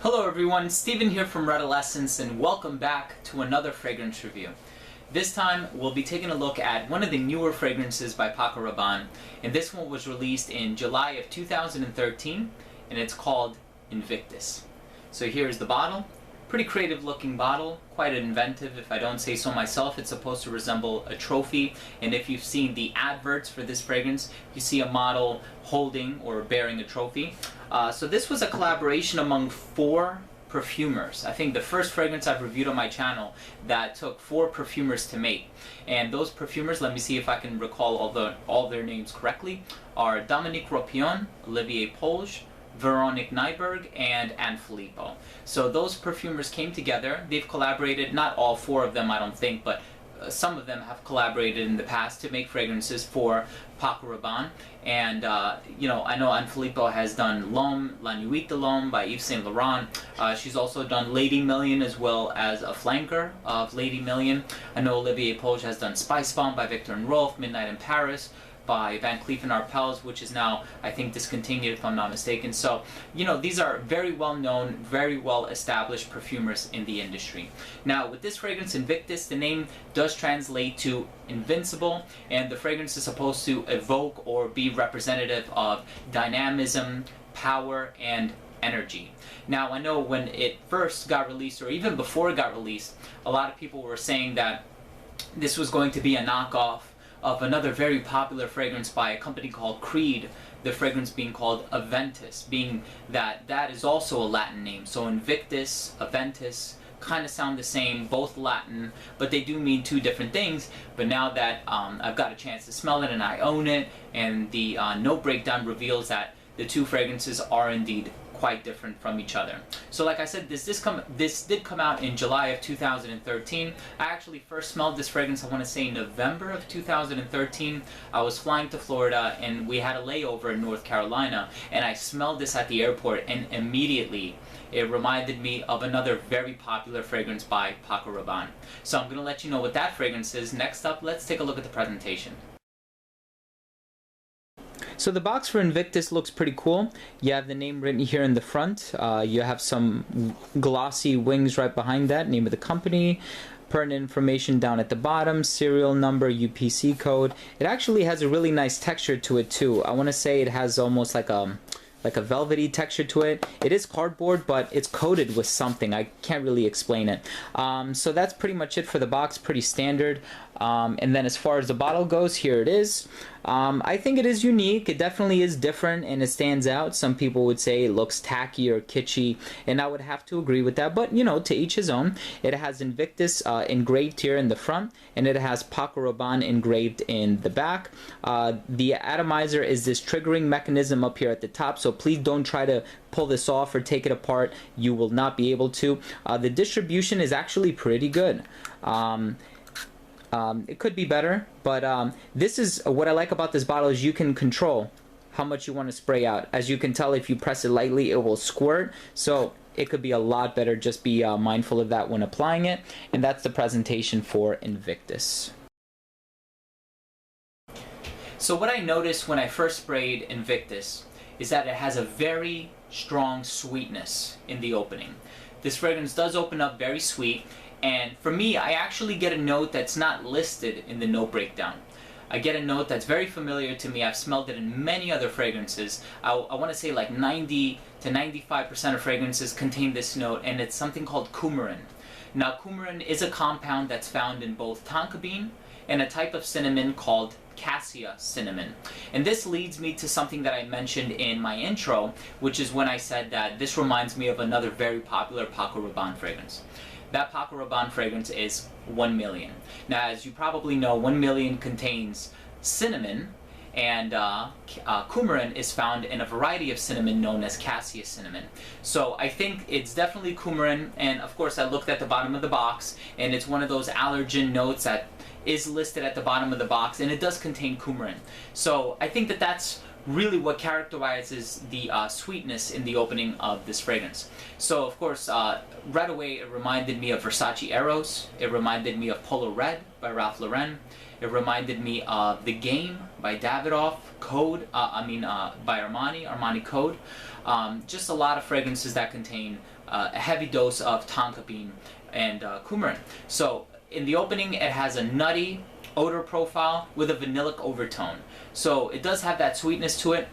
Hello everyone, Steven here from Redolescence, and welcome back to another fragrance review. This time we'll be taking a look at one of the newer fragrances by Paco Rabanne, and this one was released in July of 2013, and it's called Invictus. So here's the bottle. Pretty creative looking bottle, quite inventive if I don't say so myself. It's supposed to resemble a trophy, and if you've seen the adverts for this fragrance, you see a model holding or bearing a trophy. So this was a collaboration among 4 perfumers. I think the first fragrance I've reviewed on my channel that took 4 perfumers to make. And those perfumers, let me see if I can recall all their names correctly, are Dominique Ropion, Olivier Polge, Veronique Nyberg, and Anne Filippo. So those perfumers came together. They've collaborated, not all 4 of them I don't think, but some of them have collaborated in the past to make fragrances for Paco Rabanne. And you know, I know Anne Filippo has done L'Homme, La Nuit de l'Homme by Yves Saint Laurent. She's also done Lady Million as well as a flanker of Lady Million. I know Olivier Polge has done Spice Bomb by Victor and Rolf, Midnight in Paris by Van Cleef & Arpels, which is now, I think, discontinued if I'm not mistaken. So, you know, these are very well known, very well established perfumers in the industry. Now, with this fragrance, Invictus, the name does translate to invincible, and the fragrance is supposed to evoke or be representative of dynamism, power, and energy. Now, I know when it first got released, or even before it got released, a lot of people were saying that this was going to be a knockoff of another very popular fragrance by a company called Creed, the fragrance being called Aventus, being that is also a Latin name. So Invictus, Aventus, kind of sound the same, both Latin, but they do mean 2 different things. But now that I've got a chance to smell it and I own it, and the note breakdown reveals that the 2 fragrances are indeed quite different from each other. So like I said, this did come out in July of 2013. I actually first smelled this fragrance, I want to say November of 2013. I was flying to Florida and we had a layover in North Carolina, and I smelled this at the airport, and immediately it reminded me of another very popular fragrance by Paco Rabanne. So I'm going to let you know what that fragrance is. Next up, let's take a look at the presentation. So the box for Invictus looks pretty cool. You have the name written here in the front. You have some glossy wings right behind that, name of the company, pertinent information down at the bottom, serial number, UPC code. It actually has a really nice texture to it too. I want to say it has almost like a velvety texture to it. It is cardboard, but it's coated with something. I can't really explain it. So that's pretty much it for the box, pretty standard. And then as far as the bottle goes, here it is. I think it is unique. It definitely is different and it stands out. Some people would say it looks tacky or kitschy, and I would have to agree with that, but you know, to each his own. It has Invictus engraved here in the front, and it has Paco Rabanne engraved in the back. The atomizer is this triggering mechanism up here at the top, so please don't try to pull this off or take it apart. You will not be able to. The distribution is actually pretty good. It could be better, but this is what I like about this bottle, is you can control how much you want to spray out. As you can tell, if you press it lightly, it will squirt. So it could be a lot better. Just be mindful of that when applying it. And that's the presentation for Invictus. So what I noticed when I first sprayed Invictus is that it has a very strong sweetness in the opening. This fragrance does open up very sweet. And for me, I actually get a note that's not listed in the note breakdown. I get a note that's very familiar to me. I've smelled it in many other fragrances. I want to say like 90 to 95% of fragrances contain this note, and it's something called coumarin. Now, coumarin is a compound that's found in both tonka bean and a type of cinnamon called cassia cinnamon. And this leads me to something that I mentioned in my intro, which is when I said that this reminds me of another very popular Paco Rabanne fragrance. That Paco Rabanne fragrance is 1 Million. Now, as you probably know, 1 Million contains cinnamon, and coumarin is found in a variety of cinnamon known as cassia cinnamon. So I think it's definitely coumarin, and of course I looked at the bottom of the box, and it's one of those allergen notes that is listed at the bottom of the box, and it does contain coumarin. So I think that that's really what characterizes the sweetness in the opening of this fragrance. So of course, right away it reminded me of Versace Eros, it reminded me of Polo Red by Ralph Lauren, it reminded me of The Game by Davidoff, Code, by Armani Code. Just a lot of fragrances that contain a heavy dose of tonka bean and coumarin. So in the opening it has a nutty odor profile with a vanillic overtone. So it does have that sweetness to it.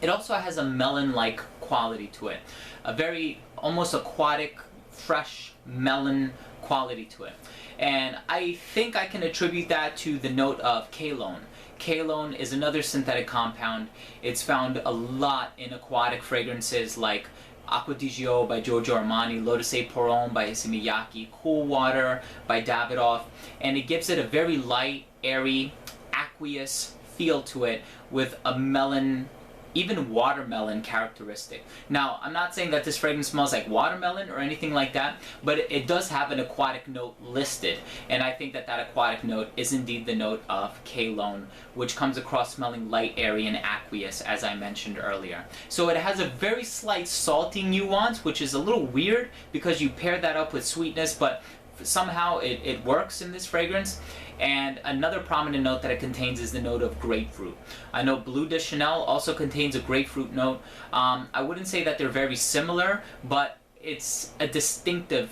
It also has a melon-like quality to it. A very almost aquatic, fresh melon quality to it. And I think I can attribute that to the note of Cologne. Cologne is another synthetic compound. It's found a lot in aquatic fragrances like Acqua di Gio by Giorgio Armani, Lotus et Poron by Issey Miyake, Cool Water by Davidoff, and it gives it a very light, airy, aqueous feel to it with a melon, even watermelon characteristic. Now, I'm not saying that this fragrance smells like watermelon or anything like that, but it does have an aquatic note listed, and I think that that aquatic note is indeed the note of Cologne, which comes across smelling light, airy, and aqueous, as I mentioned earlier. So it has a very slight salty nuance, which is a little weird because you pair that up with sweetness, but somehow it works in this fragrance. And another prominent note that it contains is the note of grapefruit. I know Bleu de Chanel also contains a grapefruit note. I wouldn't say that they're very similar, but it's a distinctive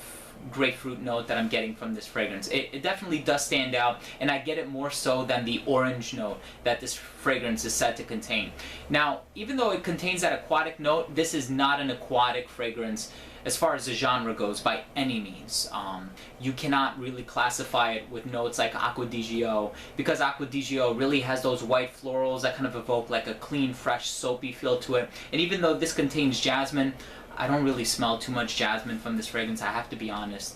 grapefruit note that I'm getting from this fragrance. It definitely does stand out, and I get it more so than the orange note that this fragrance is said to contain. Now, even though it contains that aquatic note, this is not an aquatic fragrance as far as the genre goes by any means. You cannot really classify it with notes like Acqua di Gio, because Acqua di Gio really has those white florals that kind of evoke like a clean, fresh, soapy feel to it. And even though this contains jasmine, I don't really smell too much jasmine from this fragrance, I have to be honest.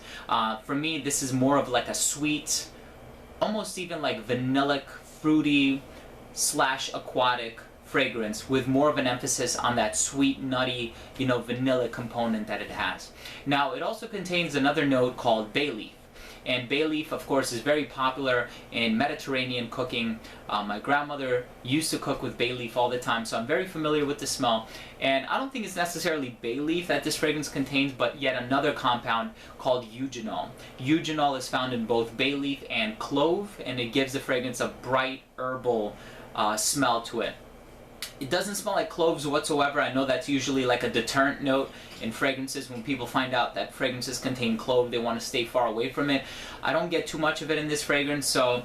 For me, this is more of like a sweet, almost even like vanillic, fruity / aquatic fragrance with more of an emphasis on that sweet, nutty, vanilla component that it has. Now, it also contains another note called bay leaf. And bay leaf, of course, is very popular in Mediterranean cooking. My grandmother used to cook with bay leaf all the time, so I'm very familiar with the smell. And I don't think it's necessarily bay leaf that this fragrance contains, but yet another compound called eugenol. Eugenol is found in both bay leaf and clove, and it gives the fragrance a bright, herbal smell to it. It doesn't smell like cloves whatsoever. I know that's usually like a deterrent note in fragrances. When people find out that fragrances contain clove, they want to stay far away from it. I don't get too much of it in this fragrance, so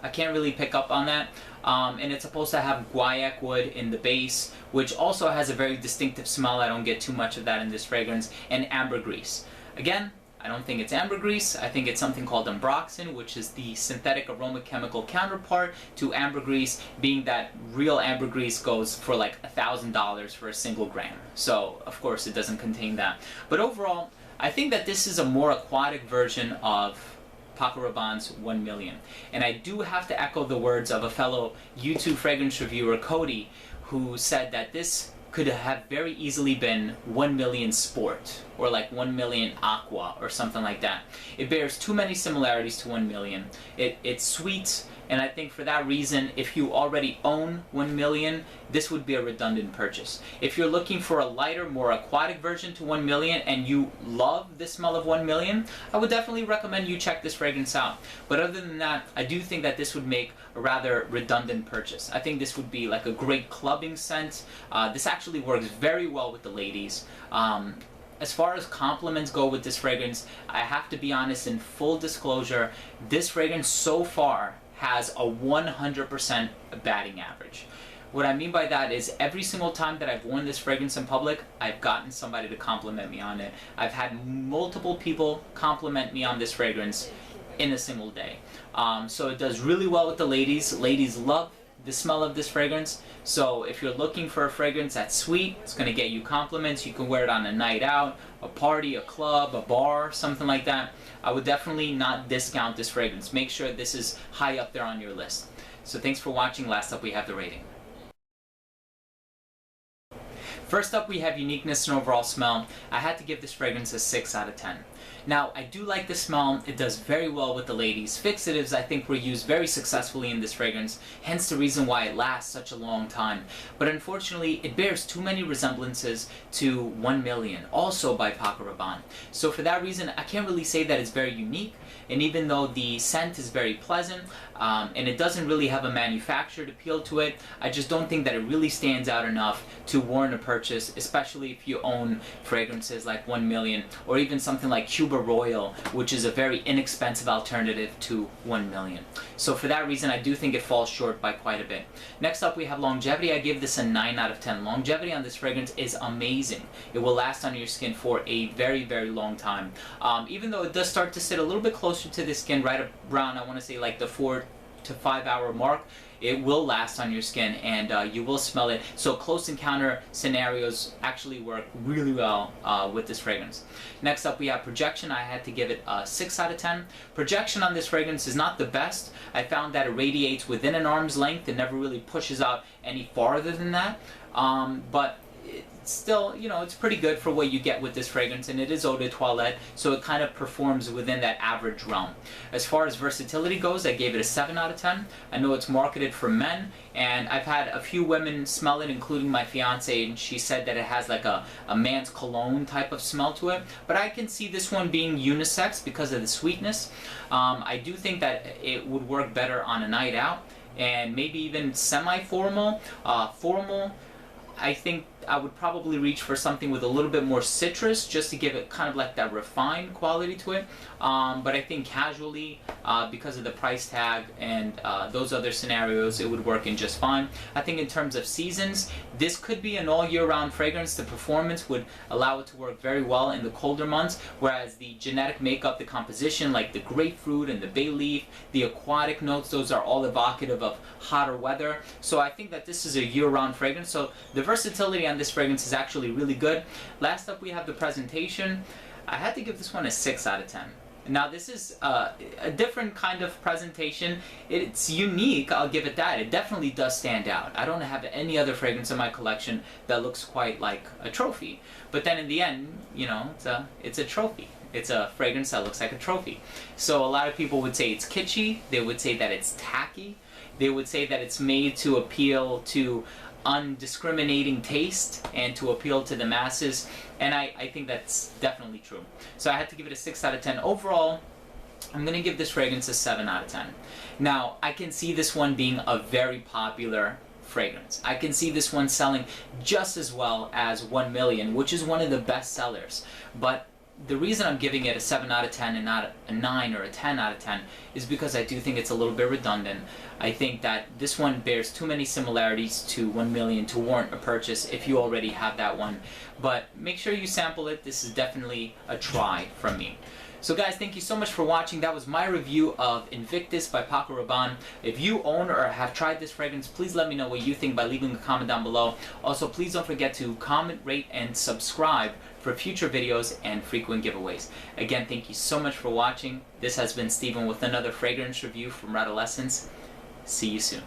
I can't really pick up on that. And it's supposed to have guaiac wood in the base, which also has a very distinctive smell. I don't get too much of that in this fragrance. And ambergris. Again, I don't think it's ambergris. I think it's something called ambroxan, which is the synthetic aroma chemical counterpart to ambergris, being that real ambergris goes for like $1,000 for a single gram. So, of course, it doesn't contain that. But overall, I think that this is a more aquatic version of Paco Rabanne's 1 Million. And I do have to echo the words of a fellow YouTube fragrance reviewer, Cody, who said that this could have very easily been 1 Million Sport, or like 1 Million Aqua, or something like that. It bears too many similarities to 1 Million. It's sweet, and I think for that reason, if you already own 1 Million, this would be a redundant purchase. If you're looking for a lighter, more aquatic version to 1 Million, and you love the smell of 1 Million, I would definitely recommend you check this fragrance out. But other than that, I do think that this would make a rather redundant purchase. I think this would be like a great clubbing scent. This actually works very well with the ladies. As far as compliments go with this fragrance, I have to be honest, in full disclosure, this fragrance so far has a 100% batting average. What I mean by that is every single time that I've worn this fragrance in public, I've gotten somebody to compliment me on it. I've had multiple people compliment me on this fragrance in a single day. So it does really well with the ladies. Ladies love the smell of this fragrance. So if you're looking for a fragrance that's sweet, it's going to get you compliments, you can wear it on a night out, a party, a club, a bar, something like that, I would definitely not discount this fragrance. Make sure this is high up there on your list. So thanks for watching. Last up we have the rating. First up we have uniqueness and overall smell. I had to give this fragrance a 6 out of 10. Now, I do like the smell. It does very well with the ladies. Fixatives, I think, were used very successfully in this fragrance, hence the reason why it lasts such a long time. But unfortunately, it bears too many resemblances to 1 Million, also by Paco Rabanne. So for that reason, I can't really say that it's very unique. And even though the scent is very pleasant, and it doesn't really have a manufactured appeal to it, I just don't think that it really stands out enough to warrant a purchase, especially if you own fragrances like 1 Million, or even something like Cuba Royal, which is a very inexpensive alternative to 1 Million. So for that reason, I do think it falls short by quite a bit. Next up, we have longevity. I give this a 9 out of 10. Longevity on this fragrance is amazing. It will last on your skin for a very, very long time. Even though it does start to sit a little bit closer to the skin, right around, I want to say, like the 4 to 5 hour mark, it will last on your skin, and you will smell it. So close encounter scenarios actually work really well with this fragrance. Next up, we have projection. I had to give it a 6 out of 10. Projection on this fragrance is not the best. I found that it radiates within an arm's length. It never really pushes out any farther than that. But it's still, you know, it's pretty good for what you get with this fragrance, and it is eau de toilette, so it kind of performs within that average realm. As far as versatility goes, I gave it a 7 out of 10. I know it's marketed for men, and I've had a few women smell it, including my fiance, and she said that it has like a man's cologne type of smell to it. But I can see this one being unisex because of the sweetness. I do think that it would work better on a night out, and maybe even semi-formal. Formal, I think I would probably reach for something with a little bit more citrus, just to give it kind of like that refined quality to it. But I think casually, because of the price tag and those other scenarios, it would work in just fine. I think in terms of seasons, this could be an all year round fragrance. The performance would allow it to work very well in the colder months, whereas the genetic makeup, the composition, like the grapefruit and the bay leaf, the aquatic notes, those are all evocative of hotter weather. So I think that this is a year round fragrance. So the versatility on this fragrance is actually really good. Last up, we have the presentation. I had to give this one a 6 out of 10. Now this is a different kind of presentation. It's unique, I'll give it that. It definitely does stand out. I don't have any other fragrance in my collection that looks quite like a trophy. But then in the end, you know, it's a trophy. It's a fragrance that looks like a trophy. So a lot of people would say it's kitschy. They would say that it's tacky. They would say that it's made to appeal to undiscriminating taste and to appeal to the masses, and I think that's definitely true. So I had to give it a 6 out of 10. Overall, I'm going to give this fragrance a 7 out of 10. Now, I can see this one being a very popular fragrance. I can see this one selling just as well as 1 Million, which is one of the best sellers. But the reason I'm giving it a 7 out of 10 and not a 9 or a 10 out of 10 is because I do think it's a little bit redundant. I think that this one bears too many similarities to 1 Million to warrant a purchase if you already have that one. But make sure you sample it. This is definitely a try from me. So guys, thank you so much for watching. That was my review of Invictus by Paco Rabanne. If you own or have tried this fragrance, please let me know what you think by leaving a comment down below. Also, please don't forget to comment, rate, and subscribe for future videos and frequent giveaways. Again, thank you so much for watching. This has been Steven with another fragrance review from Adolescence. See you soon.